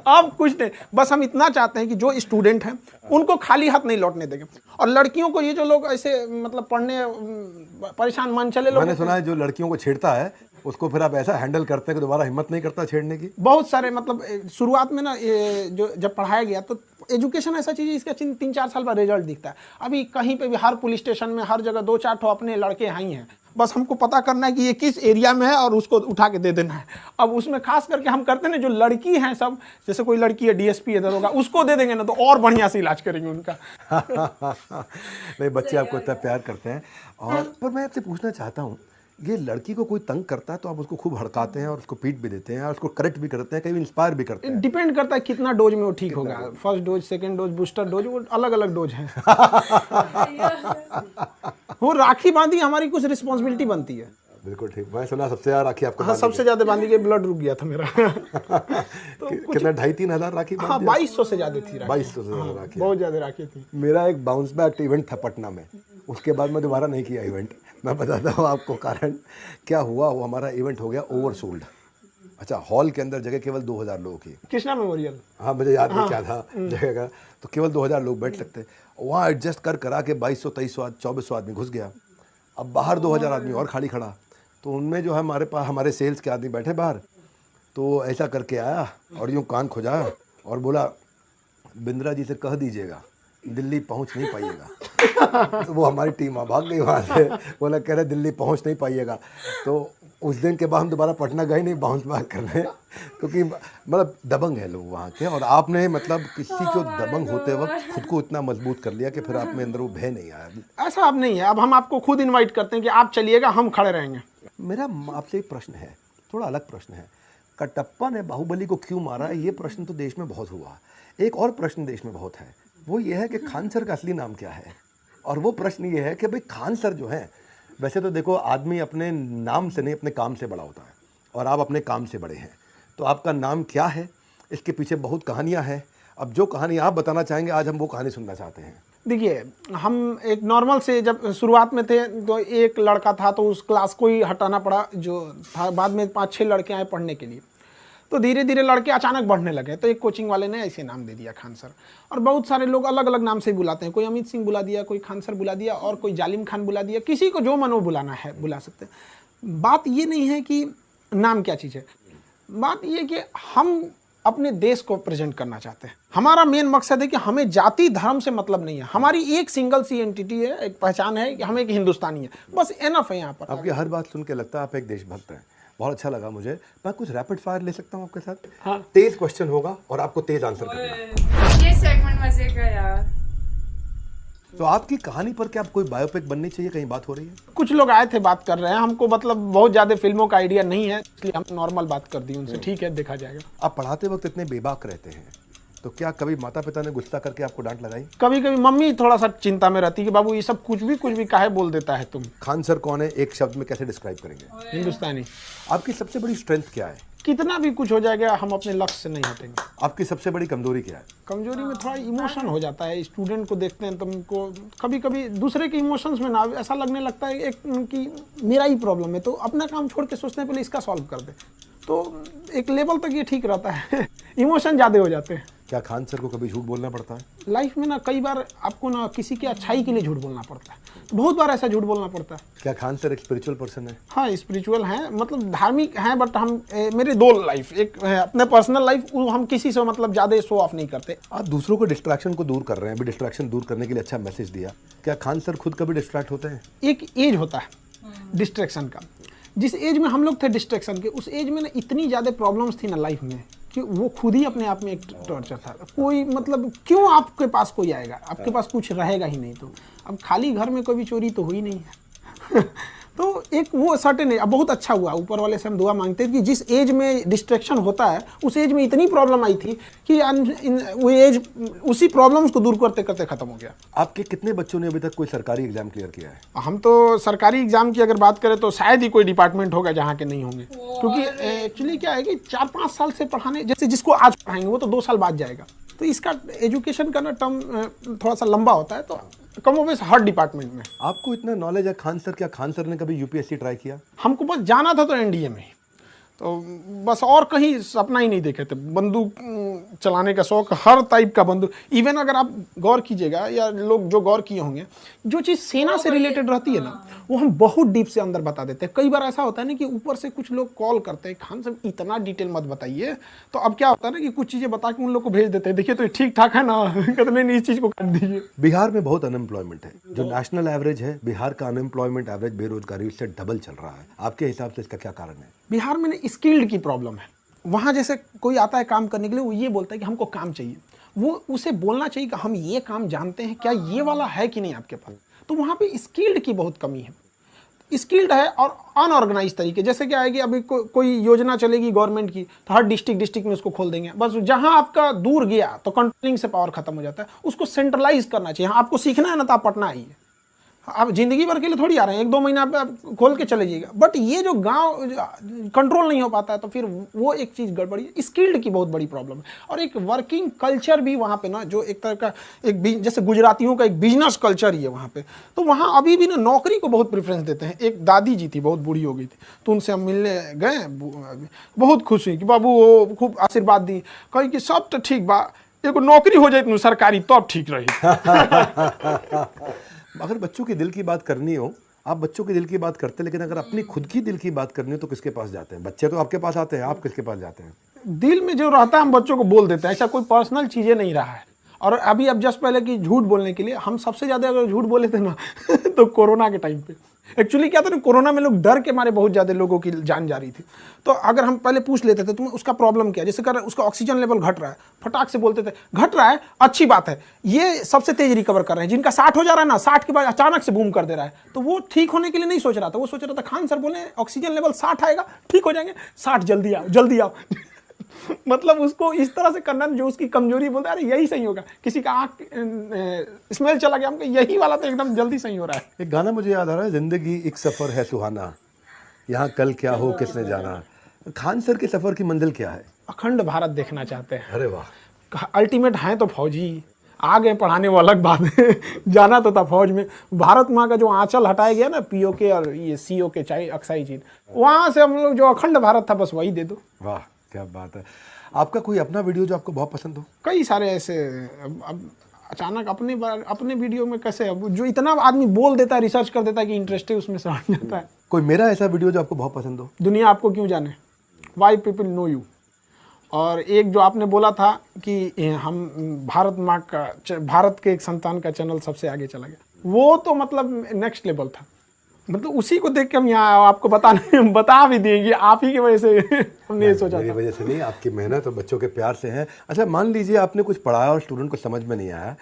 अब कुछ नहीं, बस हम इतना चाहते हैं कि जो स्टूडेंट हैं उनको खाली हाथ नहीं लौटने देंगे। और लड़कियों को, ये जो लोग ऐसे मतलब पढ़ने परेशान मन चले लोग, मैंने सुना है जो लड़कियों को छेड़ता है उसको फिर आप ऐसा हैंडल करते हैं कि दोबारा हिम्मत नहीं करता छेड़ने की। बहुत सारे मतलब शुरुआत में ना जो जब पढ़ाया गया तो एजुकेशन ऐसा चीज़ है, इसका 3-4 साल बाद रिजल्ट दिखता है। अभी कहीं पे भी हर पुलिस स्टेशन में हर जगह 2-4 ठो अपने लड़के आई हैं, बस हमको पता करना है कि ये किस एरिया में है और उसको उठा के दे देना है। अब उसमें खास करके हम करते हैं ना, जो लड़की हैं सब, जैसे कोई लड़की है डीएसपी है दरोगा, उसको दे देंगे ना तो और बढ़िया से इलाज करेंगे उनका। नहीं, बच्चे आपको इतना प्यार करते हैं। और पर मैं आपसे पूछना चाहता हूँ, ये लड़की को कोई तंग करता है तो आप उसको खूब हड़काते हैं और उसको पीट भी देते हैं और उसको करेक्ट भी करते हैं, कहीं इंस्पायर भी करते हैं। डिपेंड करता है कितना डोज में वो ठीक होगा। First dose, second dose, booster dose, वो अलग अलग डोज है। वो राखी बांधी हमारी कुछ रिस्पॉन्सिबिलिटी बनती है। बिल्कुल ठीक। मैं सुना सबसे ज्यादा राखी आपको हाँ, सबसे ज्यादा बांधी के ब्लड रुक गया था मेरा। तो कितना 2,500-3 हज़ार राखी? हाँ, 2200 से ज्यादा थी राखी। 2200 से ज्यादा राखी। बहुत ज्यादा राखी थी। मेरा एक बाउंस बैक इवेंट था पटना में, उसके बाद मैं दोबारा नहीं किया इवेंट। मैं बताता हूँ आपको कारण क्या हुआ। वो हमारा इवेंट हो गया ओवरसोल्ड। अच्छा, हॉल के अंदर जगह केवल 2000 लोगों की। कृष्णा मेमोरियल। हाँ, मुझे याद नहीं क्या था जगह का, तो केवल 2000 लोग बैठ सकते। वहाँ एडजस्ट करा के 2200-2300 2400 आदमी घुस गया। अब बाहर 2000 आदमी और खाली खड़ा, तो उनमें जो है हमारे पास हमारे सेल्स के आदमी बैठे बाहर, तो ऐसा करके आया और यूँ कान खुजाया और बोला, बिंद्रा जी से कह दीजिएगा दिल्ली पहुंच नहीं पाइएगा। तो वो हमारी टीम भाग गई वहाँ से, बोला कह रहे दिल्ली पहुंच नहीं पाइएगा। तो उस दिन के बाद हम दोबारा पटना गए नहीं बाउंस बैक करने, क्योंकि मतलब दबंग है लोग वहाँ के। और आपने मतलब किसी को दबंग होते वक्त खुद को इतना मजबूत कर लिया कि फिर आप में अंदर वो भय नहीं आया। ऐसा अब नहीं है। अब हम आपको खुद इनवाइट करते हैं कि आप चलिएगा, हम खड़े रहेंगे। मेरा आपसे एक प्रश्न है, थोड़ा अलग प्रश्न है। कटप्पा ने बाहुबली को क्यों मारा, ये प्रश्न तो देश में बहुत हुआ। एक और प्रश्न देश में बहुत है, वो ये है कि खान सर का असली नाम क्या है। और वो प्रश्न ये है कि भाई खान सर जो हैं, वैसे तो देखो आदमी अपने नाम से नहीं अपने काम से बड़ा होता है, और आप अपने काम से बड़े हैं। तो आपका नाम क्या है, इसके पीछे बहुत कहानियाँ हैं। अब जो कहानी आप बताना चाहेंगे, आज हम वो कहानी सुनना चाहते हैं। देखिए, हम एक नॉर्मल से जब शुरुआत में थे तो एक लड़का था, तो उस क्लास को ही हटाना पड़ा जो था। बाद में 5-6 लड़के आए पढ़ने के लिए, तो धीरे धीरे लड़के अचानक बढ़ने लगे। तो एक कोचिंग वाले ने ऐसे नाम दे दिया खान सर। और बहुत सारे लोग अलग अलग नाम से बुलाते हैं, कोई अमित सिंह बुला दिया, कोई खान सर बुला दिया, और कोई जालिम खान बुला दिया। किसी को जो मन वो बुलाना है बुला सकते हैं। बात ये नहीं है कि नाम क्या चीज़ है, बात ये कि हम अपने देश को प्रेजेंट करना चाहते हैं। हमारा मेन मकसद है कि हमें जाति धर्म से मतलब नहीं है। हमारी एक सिंगल सी एंटिटी है, एक पहचान है कि हम एक हिंदुस्तानी है, बस एनफ है। यहाँ पर आपकी हर बात सुन के लगता है आप एक देशभक्त हैं। बहुत अच्छा लगा मुझे। मैं कुछ रैपिड फायर ले सकता हूँ आपके साथ? हाँ। तेज क्वेश्चन होगा और आपको तेज आंसर करना है। ये सेगमेंट मजे का यार। तो आपकी कहानी पर क्या कोई बायोपिक बननी चाहिए, कहीं बात हो रही है? कुछ लोग आए थे, बात कर रहे हैं। हमको मतलब बहुत ज़्यादा फिल्मों का आइडिया नहीं है, इसलिए हम नॉर्मल बात कर दी उनसे। ठीक है, देखा जाएगा। आप पढ़ाते वक्त इतने बेबाक रहते हैं, तो क्या कभी माता पिता ने गुस्सा करके आपको डांट लगाई? कभी कभी मम्मी थोड़ा सा चिंता में रहती है कि बाबू ये सब कुछ भी काहे बोल देता है तुम। खान सर कौन है, एक शब्द में कैसे डिस्क्राइब करेंगे? हिंदुस्तानी। आपकी सबसे बड़ी स्ट्रेंथ क्या है? कितना भी कुछ हो जाएगा, हम अपने लक्ष्य से नहीं हटेंगे। आपकी सबसे बड़ी कमजोरी क्या है? कमजोरी में थोड़ा इमोशन हो जाता है। स्टूडेंट को देखते हैं तो उनको कभी कभी दूसरे के इमोशंस में ना ऐसा लगने लगता है एक कि मेरा ही प्रॉब्लम है, तो अपना काम छोड़ के सोचने पहले इसका सॉल्व कर दे। तो एक लेवल तक ये ठीक रहता है। इमोशन ज़्यादा हो जाते हैं। क्या खान सर को कभी झूठ बोलना पड़ता है? लाइफ में ना कई बार आपको ना किसी की अच्छाई के लिए झूठ बोलना पड़ता है। बहुत बार ऐसा झूठ बोलना पड़ता है। क्या खान सर एक स्पिरिचुअल पर्सन है? हाँ, स्पिरिचुअल हैं, मतलब धार्मिक हैं, बट हम मेरे दो लाइफ, एक अपने पर्सनल लाइफ, हम किसी से मतलब ज़्यादा शो ऑफ नहीं करते। आप दूसरों को डिस्ट्रैक्शन को दूर कर रहे हैं, अभी डिस्ट्रैक्शन दूर करने के लिए अच्छा मैसेज दिया। क्या खान सर खुद कभी डिस्ट्रैक्ट होते हैं? एक एज होता है डिस्ट्रैक्शन का। जिस एज में हम लोग थे डिस्ट्रैक्शन के, उस एज में ना इतनी ज़्यादा प्रॉब्लम्स थी ना लाइफ में कि वो खुद ही अपने आप में एक टॉर्चर था। कोई मतलब क्यों आपके पास कोई आएगा, आपके पास कुछ रहेगा ही नहीं। तो अब खाली घर में कोई भी चोरी तो हो ही नहीं है। तो एक वो सर्टेन है। अब बहुत अच्छा हुआ, ऊपर वाले से हम दुआ मांगते हैं कि जिस एज में डिस्ट्रैक्शन होता है उस एज में इतनी प्रॉब्लम आई थी कि वो एज उसी प्रॉब्लम्स को दूर करते करते खत्म हो गया। आपके कितने बच्चों ने अभी तक कोई सरकारी एग्जाम क्लियर किया है? हम तो सरकारी एग्जाम की अगर बात करें तो शायद ही कोई डिपार्टमेंट होगा जहाँ के नहीं होंगे, क्योंकि एक्चुअली क्या है कि 4-5 साल से पढ़ाने, जैसे जिसको आज पढ़ाएंगे वो तो 2 साल बाद जाएगा। तो इसका एजुकेशन का ना टर्म थोड़ा सा लंबा होता है, तो कम बेस हर डिपार्टमेंट में। आपको इतना नॉलेज है खान सर, क्या खान सर ने कभी यूपीएससी ट्राई किया? हमको बस जाना था तो एनडीए में, तो बस और कहीं सपना ही नहीं देखे थे। बंदूक चलाने का शौक, हर टाइप का बंदूक। इवन अगर आप गौर कीजिएगा या लोग जो गौर किए होंगे, जो चीज़ सेना से रिलेटेड रहती है ना, वो हम बहुत डीप से अंदर बता देते हैं। कई बार ऐसा होता है ना कि ऊपर से कुछ लोग कॉल करते हैं, खान साहब इतना डिटेल मत बताइए। तो अब क्या होता है ना कि कुछ चीज़ें बता के उन लोग को भेज देते हैं, देखिए तो ठीक ठाक है ना, कहते नहीं इस चीज़ को काट दीजिए। बिहार में बहुत अनएम्प्लॉयमेंट है। जो नेशनल एवरेज है, बिहार का अनएम्प्लॉयमेंट एवरेज, बेरोजगारी उससे डबल चल रहा है। आपके हिसाब से इसका क्या कारण है? बिहार में स्किल्ड की प्रॉब्लम है। वहाँ जैसे कोई आता है काम करने के लिए, वो ये बोलता है कि हमको काम चाहिए। वो उसे बोलना चाहिए कि हम ये काम जानते हैं, क्या ये वाला है कि नहीं आपके पास। तो वहाँ पे स्किल्ड की बहुत कमी है। स्किल्ड है और अनऑर्गेनाइज तरीके। जैसे क्या है कि अभी कोई योजना चलेगी गवर्नमेंट की, तो हर डिस्ट्रिक्ट में उसको खोल देंगे। बस जहाँ आपका दूर गया तो कंट्रोलिंग से पावर खत्म हो जाता है। उसको सेंट्रलाइज करना चाहिए। हाँ, आपको सीखना है ना तो आप पटना आइए, आप जिंदगी भर के लिए थोड़ी आ रहे हैं, 1-2 महीना पे आप खोल के चले जाइएगा। बट ये जो गांव कंट्रोल नहीं हो पाता है, तो फिर वो एक चीज़ गड़बड़ी, स्किल्ड की बहुत बड़ी प्रॉब्लम है। और एक वर्किंग कल्चर भी वहाँ पे ना, जो एक तरह का जैसे गुजरातियों का एक बिजनेस कल्चर ही है वहाँ पे। तो वहाँ अभी भी ना नौकरी को बहुत प्रेफरेंस देते हैं। एक दादी जी थी, बहुत बूढ़ी हो गई थी, तो उनसे हम मिलने गए, बहुत खुश हुई कि बाबू वो खूब आशीर्वाद दी, कही कि सब तो ठीक बा, एगो नौकरी हो जाए सरकारी तो अब ठीक रही। अगर बच्चों के दिल की बात करनी हो, आप बच्चों के दिल की बात करते हैं, लेकिन अगर अपनी खुद की दिल की बात करनी हो तो किसके पास जाते हैं? बच्चे तो आपके पास आते हैं, आप किसके पास जाते हैं? दिल में जो रहता है हम बच्चों को बोल देते हैं। ऐसा कोई पर्सनल चीज़ें नहीं रहा है। और अभी अब जस्ट पहले कि झूठ बोलने के लिए हम सबसे ज़्यादा अगर झूठ बोले थे ना तो कोरोना के टाइम पे एक्चुअली क्या था ना, कोरोना में लोग डर के मारे बहुत ज़्यादा लोगों की जान जा रही थी। तो अगर हम पहले पूछ लेते थे तुम्हें उसका प्रॉब्लम क्या है, जैसे कर उसका ऑक्सीजन लेवल घट रहा है, फटाक से बोलते थे घट रहा है, अच्छी बात है, ये सबसे तेज रिकवर कर रहे हैं। जिनका 60 हो जा रहा है ना, 60 के बाद अचानक से बूम कर दे रहा है, तो वो ठीक होने के लिए नहीं सोच रहा था। वो सोच रहा था खान सर बोले ऑक्सीजन लेवल 60 आएगा, ठीक हो जाएंगे, 60 जल्दी आओ जल्दी आओ। मतलब उसको इस तरह से करना जो उसकी कमजोरी, बोलता है अरे यही सही होगा। किसी का आँख स्मेल चला गया, हमको यही वाला तो एकदम जल्दी सही हो रहा है। एक गाना मुझे याद आ रहा है, जिंदगी एक सफर है सुहाना, यहाँ कल क्या हो किसने जाना। खान सर के सफर की मंजिल क्या है? अखंड भारत देखना चाहते हैं। अरे वाह, अल्टीमेट हैं तो फौजी, आ गए पढ़ाने वो अलग बात है। जाना तो था फौज में। भारत माँ का जो आंचल हटाया गया ना, पीओके और ये सीओके चाहे अक्साई चीज, वहाँ से हम लोग जो अखंड भारत था बस वही दे दो। वाह क्या बात है। आपका कोई अपना वीडियो जो आपको बहुत पसंद हो? कई सारे ऐसे। अब अचानक अपने वीडियो में कैसे, अब जो इतना आदमी बोल देता है, रिसर्च कर देता है कि इंटरेस्ट है उसमें से हट जाता है। कोई मेरा ऐसा वीडियो जो आपको बहुत पसंद हो? दुनिया आपको क्यों जाने, वाई पीपल नो यू। और एक जो आपने बोला था कि हम भारत माँ का, भारत के एक संतान का चैनल सबसे आगे चला गया, वो तो मतलब नेक्स्ट लेवल था। मतलब उसी को देख के हम यहाँ आपको बता भी देंगे, आप ही की वजह से हमने ये सोचा। मेरी वजह से नहीं, आपकी मेहनत और बच्चों के प्यार से है। अच्छा, मान लीजिए आपने कुछ पढ़ाया और स्टूडेंट को समझ में नहीं आया,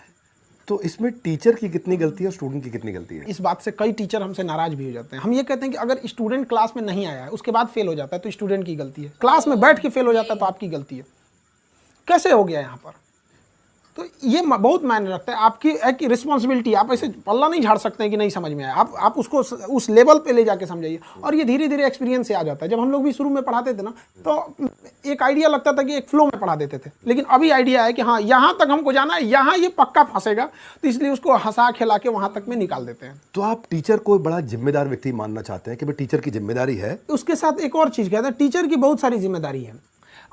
तो इसमें टीचर की कितनी गलती है और स्टूडेंट की कितनी गलती है? इस बात से कई टीचर हमसे नाराज भी हो जाते हैं। हम ये कहते हैं कि अगर स्टूडेंट क्लास में नहीं आया है, उसके बाद फेल हो जाता है, तो स्टूडेंट की गलती है। क्लास में बैठ के फेल हो जाता है तो आपकी गलती है। कैसे हो गया यहाँ पर? तो ये बहुत मायने रखता है। आपकी एक रिस्पॉन्सिबिलिटी, आप ऐसे पल्ला नहीं झाड़ सकते हैं कि नहीं समझ में आया। आप उसको उस लेवल पे ले जाके समझाइए। और ये धीरे धीरे एक्सपीरियंस से आ जाता है। जब हम लोग भी शुरू में पढ़ाते थे ना, तो एक आइडिया लगता था कि एक फ्लो में पढ़ा देते थे, लेकिन अभी आइडिया है कि हाँ यहाँ तक हमको जाना है, यहाँ ये पक्का फंसेगा, तो इसलिए उसको हंसा खिला के वहाँ तक में निकाल देते हैं। तो आप टीचर को बड़ा जिम्मेदार व्यक्ति मानना चाहते हैं कि भाई टीचर की जिम्मेदारी है? उसके साथ एक और चीज़ कहते हैं, टीचर की बहुत सारी जिम्मेदारी है।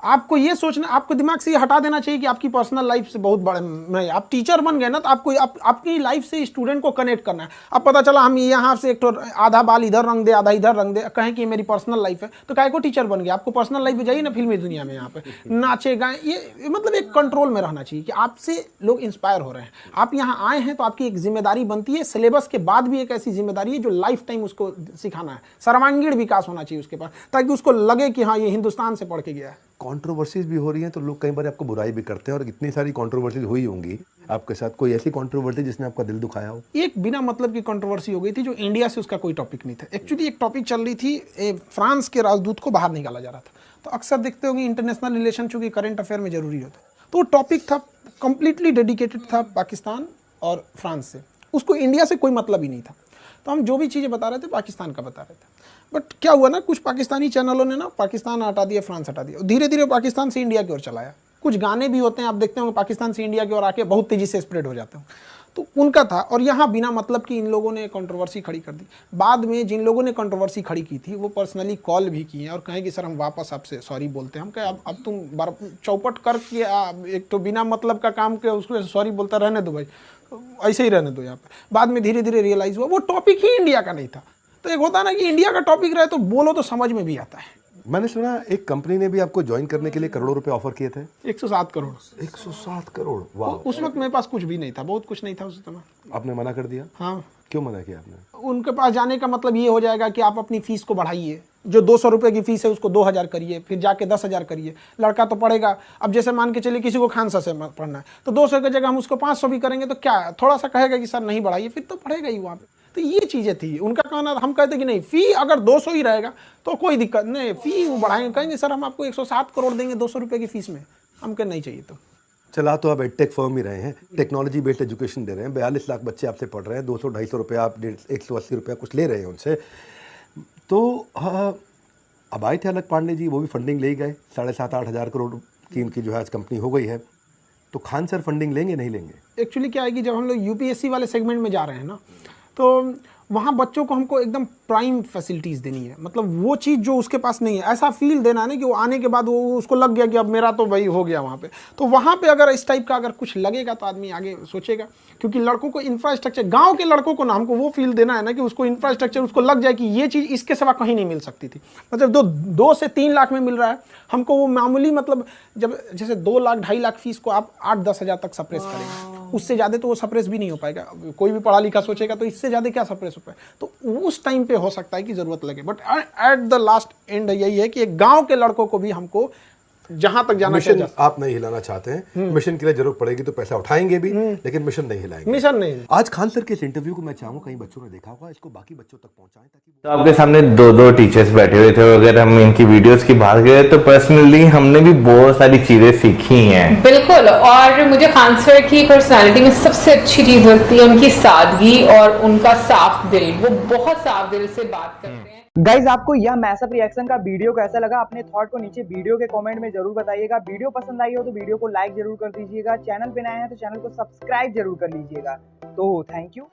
आपको ये सोचना, आपको दिमाग से ये हटा देना चाहिए कि आपकी पर्सनल लाइफ से बहुत बड़े नहीं। आप टीचर बन गए ना, तो आपको आपकी लाइफ से स्टूडेंट को कनेक्ट करना है। अब पता चला हम यहाँ से एक तो आधा बाल इधर रंग दे, आधा इधर रंग दे, कहें कि ये मेरी पर्सनल लाइफ है, तो काहे को टीचर बन गया? आपको पर्सनल लाइफ में जाइए ना, फिल्मी दुनिया में यहाँ पे नाचे गाएं, ये मतलब एक कंट्रोल में रहना चाहिए कि आपसे लोग इंस्पायर हो रहे हैं। आप यहाँ आए हैं तो आपकी एक जिम्मेदारी बनती है। सिलेबस के बाद भी एक ऐसी जिम्मेदारी है जो लाइफ टाइम उसको सिखाना है। सर्वांगीण विकास होना चाहिए उसके पास, ताकि उसको लगे कि हाँ ये हिंदुस्तान से पढ़ के गया है। कंट्रोवर्सीज भी हो रही हैं, तो लोग कई बार आपको बुराई भी करते हैं, और इतनी सारी कंट्रोवर्सीज हुई होंगी आपके साथ। कोई ऐसी कंट्रोवर्सी जिसने आपका दिल दुखाया हो? एक बिना मतलब की कंट्रोवर्सी हो गई थी, जो इंडिया से उसका कोई टॉपिक नहीं था। एक्चुअली एक टॉपिक चल रही थी, फ्रांस के राजदूत को बाहर निकाला जा रहा था। तो अक्सर देखते होंगे इंटरनेशनल रिलेशन चूंकि करंट अफेयर में जरूरी होता है, तो टॉपिक था कंप्लीटली डेडिकेटेड था पाकिस्तान और फ्रांस से। उसको इंडिया से कोई मतलब ही नहीं था। तो हम जो भी चीज़ें बता रहे थे पाकिस्तान का बता रहे थे। बट क्या हुआ ना, कुछ पाकिस्तानी चैनलों ने ना पाकिस्तान हटा दिया, फ्रांस हटा दिया, धीरे धीरे पाकिस्तान से इंडिया की ओर चलाया। कुछ गाने भी होते हैं, आप देखते होंगे पाकिस्तान से इंडिया की ओर आके बहुत तेज़ी से स्प्रेड हो जाते हैं। तो उनका था। और यहाँ बिना मतलब की इन लोगों ने कंट्रोवर्सी खड़ी कर दी। बाद में जिन लोगों ने कंट्रोवर्सी खड़ी की थी वो पर्सनली कॉल भी किए और कहें कि सर हम वापस आपसे सॉरी बोलते हैं। हम कहे अब तुम चौपट करके एक तो बिना मतलब का काम के उसको सॉरी बोलता रहने दो भाई, ऐसे ही रहने दो यहाँ पे। बाद में धीरे धीरे रियलाइज़ हुआ वो टॉपिक ही इंडिया का नहीं था। तो एक होता है ना कि इंडिया का टॉपिक रहे तो बोलो तो समझ में भी आता है। मैंने सुना एक कंपनी ने भी आपको ज्वाइन करने के लिए करोड़ों रुपए ऑफर किए थे। 107 करोड़। 107 करोड़, वाह। उस वक्त मेरे पास कुछ भी नहीं था, बहुत कुछ नहीं था उस समय। आपने मना कर दिया? हाँ। क्यों मना किया आपने? उनके पास जाने का मतलब ये हो जाएगा कि आप अपनी फीस को बढ़ाइए, जो 200 रुपये की फीस है उसको 2000 करिए, फिर जाके 10,000 करिए। लड़का तो पढ़ेगा, अब जैसे मान के चलिए किसी को खानसा से पढ़ना है तो 200 की जगह हम उसको 500 भी करेंगे तो क्या थोड़ा सा कहेगा कि सर नहीं बढ़ाइए, फिर तो पढ़ेगा ही वहाँ पे। तो ये चीज़ें थी उनका कहना। हम कहते कि नहीं, फ़ी अगर 200 ही रहेगा तो कोई दिक्कत नहीं, फ़ी वो बढ़ाएंगे। कहेंगे सर हम आपको 107 करोड़ देंगे 200 रुपये की फीस में। हम कहें नहीं चाहिए। तो चला तो आप एडटेक फर्म ही रहे हैं, टेक्नोलॉजी बेस्ड एजुकेशन दे रहे हैं, 42 लाख बच्चे आपसे पढ़ रहे हैं, 200-250 रुपये आप 180 रुपया कुछ ले रहे हैं उनसे। तो अब आए थे अलग पांडे जी, वो भी फंडिंग ले ही गए। 7,500-8 हज़ार करोड़ की इनकी जो है आज कंपनी हो गई है। तो खान सर फंडिंग लेंगे नहीं लेंगे? एक्चुअली क्या है कि जब हम लोग यूपीएससी वाले सेगमेंट में जा रहे हैं ना, तो वहाँ बच्चों को हमको एकदम प्राइम फैसिलिटीज़ देनी है। मतलब वो चीज़ जो उसके पास नहीं है, ऐसा फील देना है ना कि वो आने के बाद वो उसको लग गया कि अब मेरा तो भाई हो गया वहाँ पे। तो वहाँ पे अगर इस टाइप का अगर कुछ लगेगा तो आदमी आगे सोचेगा। क्योंकि लड़कों को इंफ्रास्ट्रक्चर, गांव के लड़कों को ना हमको वो फील देना है ना कि उसको इंफ्रास्ट्रक्चर उसको लग जाए कि ये चीज़ इसके सिवा कहीं नहीं मिल सकती थी। मतलब 2 से 3 लाख में मिल रहा है हमको, वो मामूली मतलब जब जैसे 2 लाख 2.5 लाख फीस को आप 8-10 हज़ार तक सप्रेस करेंगे, उससे ज़्यादा तो वो सप्रेस भी नहीं हो पाएगा। कोई भी पढ़ा लिखा सोचेगा तो इससे ज़्यादा क्या सप्रेस हो पाए। तो उस टाइम पे हो सकता है कि ज़रूरत लगे, but at the last and यही है कि एक गांव के लड़कों को भी हमको जहां तक जाना मिशन चाहिए। आप नहीं हिलाना चाहते हैं, मिशन के लिए जरूरत पड़ेगी तो पैसा उठाएंगे भी, लेकिन मिशन नहीं हिलाएंगे। मिशन नहीं। आज खान सर के इस इंटरव्यू को मैं चाहूंगा कई बच्चों ने देखा होगा, इसको बाकी बच्चों तक पहुंचाएं ताकि तो आपके सामने 2 टीचर्स बैठे हुए थे। अगर हम इनकी वीडियोस की बात करें तो पर्सनली हमने भी बहुत सारी चीजें सीखी हैं। बिल्कुल। और मुझे खान सर की पर्सनालिटी में सबसे अच्छी चीज लगती है उनकी सादगी और उनका साफ दिल। वो बहुत साफ दिल से बात करते हैं। गाइज आपको यह मैसअप रिएक्शन का वीडियो कैसा लगा, अपने थॉट को नीचे वीडियो के कमेंट में जरूर बताइएगा। वीडियो पसंद आई हो तो वीडियो को लाइक जरूर कर दीजिएगा। चैनल पे नए हैं तो चैनल को सब्सक्राइब जरूर कर लीजिएगा। तो थैंक यू।